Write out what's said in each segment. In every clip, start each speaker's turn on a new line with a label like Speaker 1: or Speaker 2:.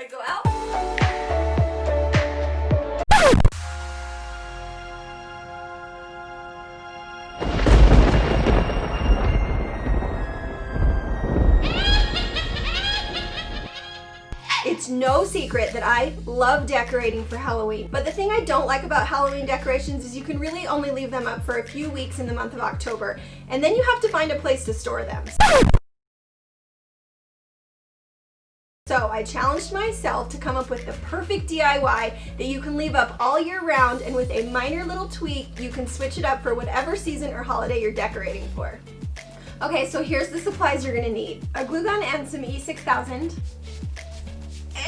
Speaker 1: Wanna go out? It's no secret that I love decorating for Halloween, but the thing I don't like about Halloween decorations is you can really only leave them up for a few weeks in the month of October, and then you have to find a place to store them. So I challenged myself to come up with the perfect DIY that you can leave up all year round, and with a minor little tweak, you can switch it up for whatever season or holiday you're decorating for. Okay, so here's the supplies you're gonna need. A glue gun and some E6000.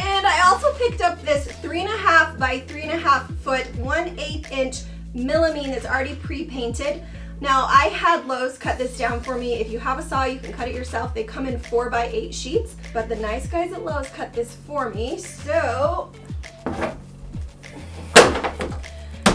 Speaker 1: And I also picked up this 3.5 by 3.5 foot, 1/8 inch melamine that's already pre-painted. Now I had Lowe's cut this down for me. If you have a saw, you can cut it yourself. They come in 4x8 sheets, but the nice guys at Lowe's cut this for me. So,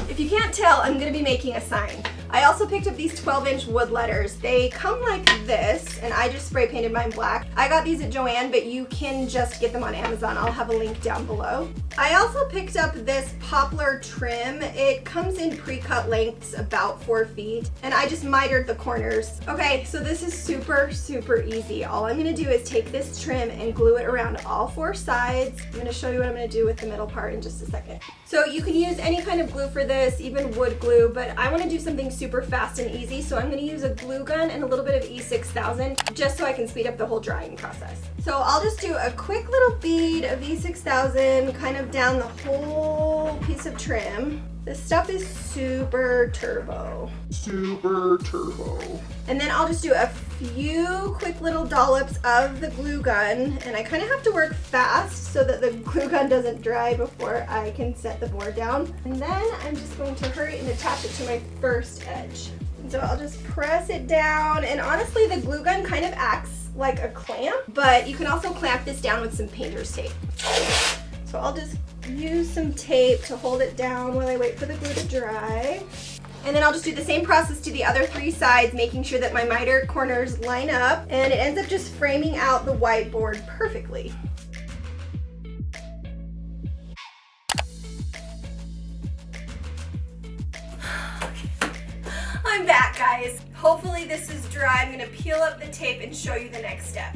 Speaker 1: if you can't tell, I'm gonna be making a sign. I also picked up these 12-inch wood letters. They come like this, and I just spray painted mine black. I got these at Joann, but you can just get them on Amazon. I'll have a link down below. I also picked up this poplar trim. It comes in pre-cut lengths about 4 feet, and I just mitered the corners. Okay, so this is super, super easy. All I'm gonna do is take this trim and glue it around all 4 sides. I'm gonna show you what I'm gonna do with the middle part in just a second. So you can use any kind of glue for this, even wood glue, but I wanna do something super fast and easy, so I'm gonna use a glue gun and a little bit of E6000 just so I can speed up the whole drying process. So I'll just do a quick little bead of E6000 kind of down the whole piece of trim. This stuff is super turbo. Super turbo. And then I'll just do a few quick little dollops of the glue gun, and I kind of have to work fast so that the glue gun doesn't dry before I can set the board down. And then I'm just going to hurry and attach it to my first edge. So I'll just press it down, and honestly the glue gun kind of acts like a clamp, but you can also clamp this down with some painter's tape. So I'll just use some tape to hold it down while I wait for the glue to dry. And then I'll just do the same process to the other 3 sides, making sure that my miter corners line up, and it ends up just framing out the whiteboard perfectly. I'm back, guys. Hopefully this is dry. I'm gonna peel up the tape and show you the next step.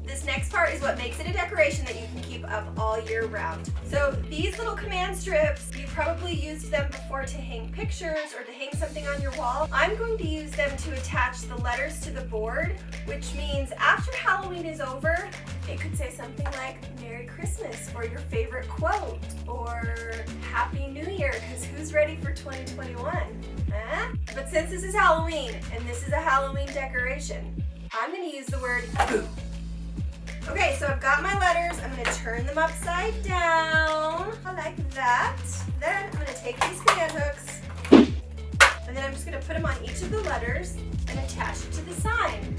Speaker 1: This next part is what makes it a decoration that you can keep up all year round. So these little command strips, you probably used them before to hang pictures or to hang something on your wall. I'm going to use them to attach the letters to the board, which means after Halloween is over, it could say something like Merry Christmas, or your favorite quote, or Happy New Year, because who's ready for 2021? Huh? But since this is Halloween, and this is a Halloween decoration, I'm gonna use the word boo. Okay, so I've got my letters. I'm going to turn them upside down like that. Then I'm going to take these command hooks, and then I'm just going to put them on each of the letters and attach it to the sign.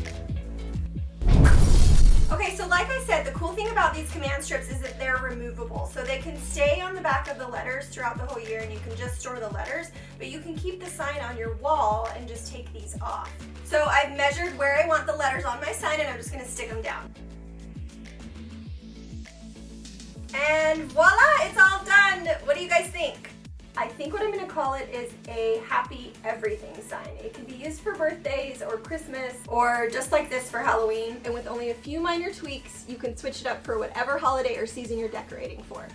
Speaker 1: Okay, so like I said, the cool thing about these command strips is that they're removable. So they can stay on the back of the letters throughout the whole year, and you can just store the letters, but you can keep the sign on your wall and just take these off. So I've measured where I want the letters on my sign, and I'm just going to stick them down. And voila, it's all done. What do you guys think? I think what I'm gonna call it is a happy everything sign. It can be used for birthdays or Christmas, or just like this for Halloween. And with only a few minor tweaks, you can switch it up for whatever holiday or season you're decorating for.